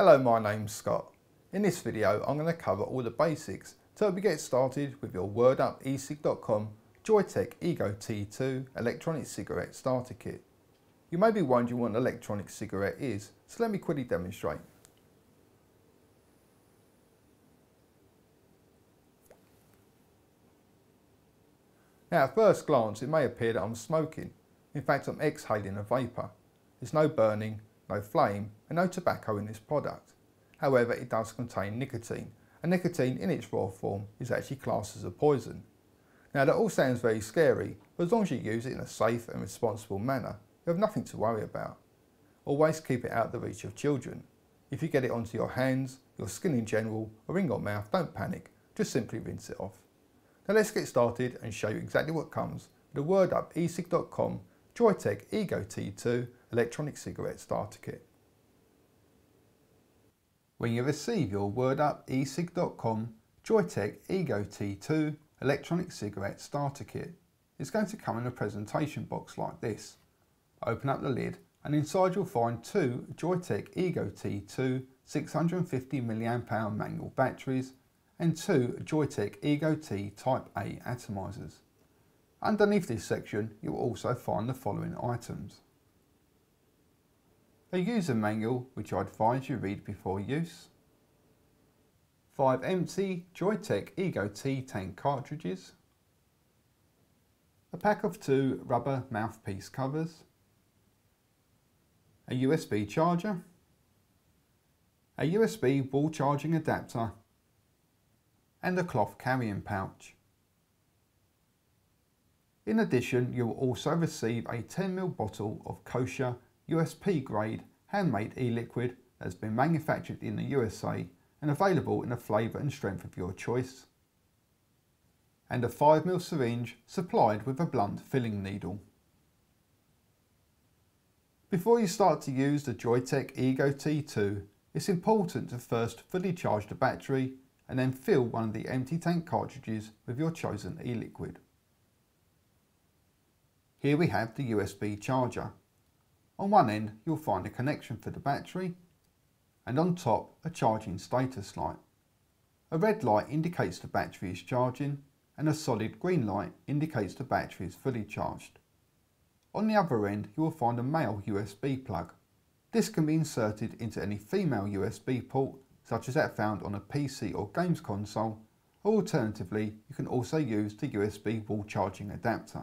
Hello, my name's Scott. In this video I'm going to cover all the basics to help you get started with your WordUp-eSig.com JoyeTech Ego-T2 electronic cigarette starter kit. You may be wondering what an electronic cigarette is, so let me quickly demonstrate. Now at first glance it may appear that I'm smoking. In fact I'm exhaling a vapour. There's no burning, no flame and no tobacco in this product. However, it does contain nicotine, and nicotine in its raw form is actually classed as a poison. Now that all sounds very scary, but as long as you use it in a safe and responsible manner, you have nothing to worry about. Always keep it out of the reach of children. If you get it onto your hands, your skin in general, or in your mouth, don't panic, just simply rinse it off. Now let's get started and show you exactly what comes with the WordUp-eSig.com JoyeTech Ego-T2 electronic cigarette starter kit. When you receive your WordUp-eSig.com JoyeTech Ego-T2 electronic cigarette starter kit, it's going to come in a presentation box like this. Open up the lid and inside you'll find two JoyeTech Ego-T2 650mAh manual batteries and two JoyeTech Ego-T Type A atomizers. Underneath this section you'll also find the following items. A user manual which I advise you read before use. 5 empty JoyeTech Ego-T tank cartridges. A pack of 2 rubber mouthpiece covers. A USB charger. A USB wall charging adapter. And a cloth carrying pouch. In addition, you will also receive a 10ml bottle of kosher USP grade handmade e-liquid that has been manufactured in the USA and available in a flavour and strength of your choice, and a 5ml syringe supplied with a blunt filling needle. Before you start to use the JoyeTech Ego-T2, it's important to first fully charge the battery and then fill one of the empty tank cartridges with your chosen e-liquid. Here we have the USB charger. On one end you'll find a connection for the battery and on top a charging status light. A red light indicates the battery is charging and a solid green light indicates the battery is fully charged. On the other end you will find a male USB plug. This can be inserted into any female USB port such as that found on a PC or games console, or alternatively you can also use the USB wall charging adapter.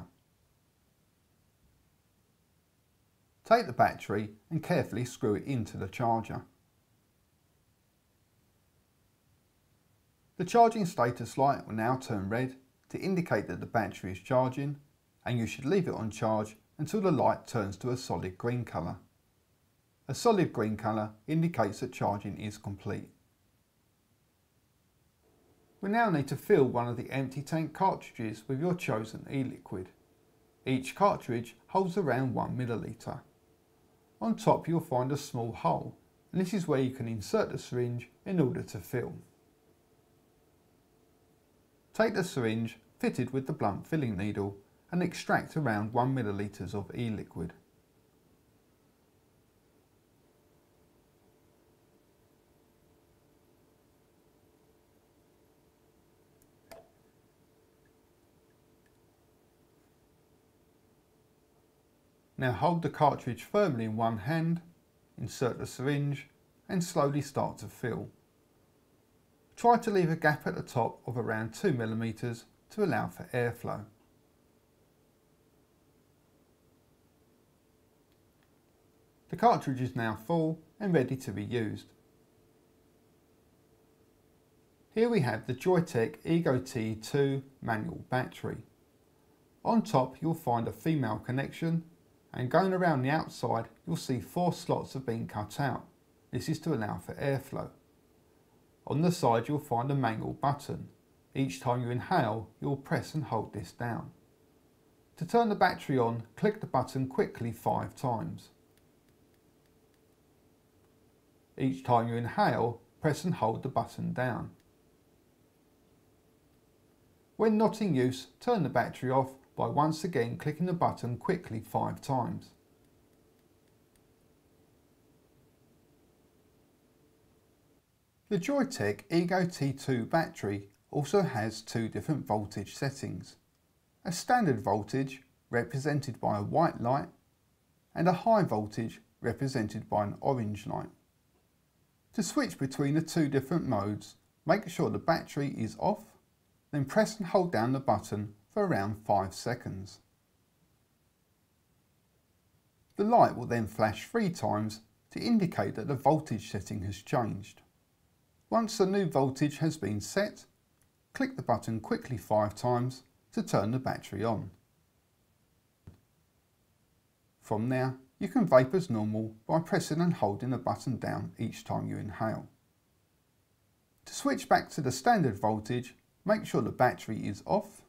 Take the battery and carefully screw it into the charger. The charging status light will now turn red to indicate that the battery is charging, and you should leave it on charge until the light turns to a solid green colour. A solid green colour indicates that charging is complete. We now need to fill one of the empty tank cartridges with your chosen e-liquid. Each cartridge holds around 1 milliliter. On top you'll find a small hole, and this is where you can insert the syringe in order to fill. Take the syringe fitted with the blunt filling needle and extract around 1 milliliter of e-liquid. Now hold the cartridge firmly in one hand, insert the syringe and slowly start to fill. Try to leave a gap at the top of around 2 mm to allow for airflow. The cartridge is now full and ready to be used. Here we have the JoyeTech Ego-T2 manual battery. On top you'll find a female connection, and going around the outside you'll see 4 slots have been cut out. This is to allow for airflow. On the side you'll find a manual button. Each time you inhale you'll press and hold this down. To turn the battery on, click the button quickly 5 times. Each time you inhale, press and hold the button down. When not in use, turn the battery off by once again clicking the button quickly 5 times. The JoyeTech Ego-T2 battery also has two different voltage settings. A standard voltage, represented by a white light, and a high voltage, represented by an orange light. To switch between the two different modes, make sure the battery is off, then press and hold down the button for around 5 seconds. The light will then flash 3 times to indicate that the voltage setting has changed. Once the new voltage has been set, click the button quickly 5 times to turn the battery on. From there, you can vape as normal by pressing and holding the button down each time you inhale. To switch back to the standard voltage, make sure the battery is off,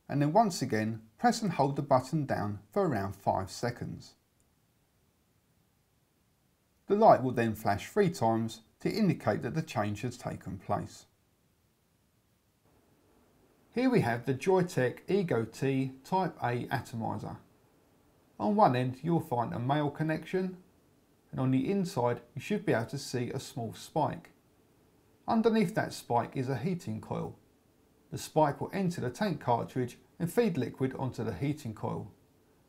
and then once again press and hold the button down for around 5 seconds. The light will then flash 3 times to indicate that the change has taken place. Here we have the JoyeTech Ego-T Type A atomizer. On one end you'll find a male connection, and on the inside you should be able to see a small spike. Underneath that spike is a heating coil. The spike will enter the tank cartridge and feed liquid onto the heating coil.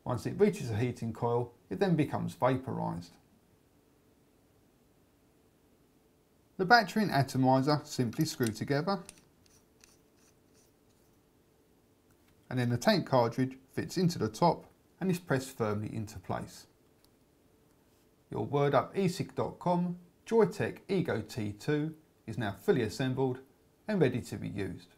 Once it reaches the heating coil, it then becomes vaporised. The battery and atomizer simply screw together, and then the tank cartridge fits into the top and is pressed firmly into place. Your WordUp.esic.com JoyeTech Ego-T2 is now fully assembled and ready to be used.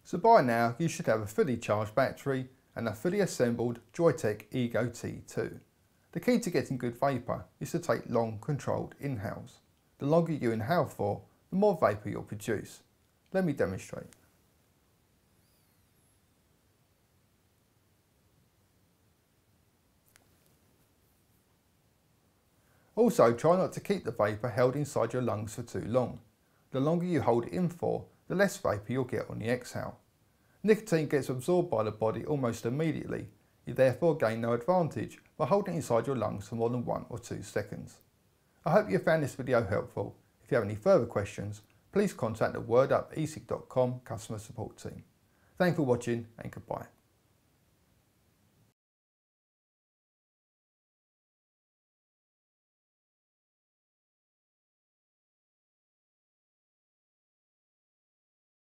So by now you should have a fully charged battery and a fully assembled JoyeTech Ego-T2. The key to getting good vapour is to take long controlled inhales. The longer you inhale for, the more vapour you'll produce. Let me demonstrate. Also, try not to keep the vapour held inside your lungs for too long. The longer you hold it in for, the less vapour you'll get on the exhale. Nicotine gets absorbed by the body almost immediately. You therefore gain no advantage by holding it inside your lungs for more than 1 or 2 seconds. I hope you found this video helpful. If you have any further questions, please contact the WordUp.esic.com customer support team. Thanks for watching and goodbye.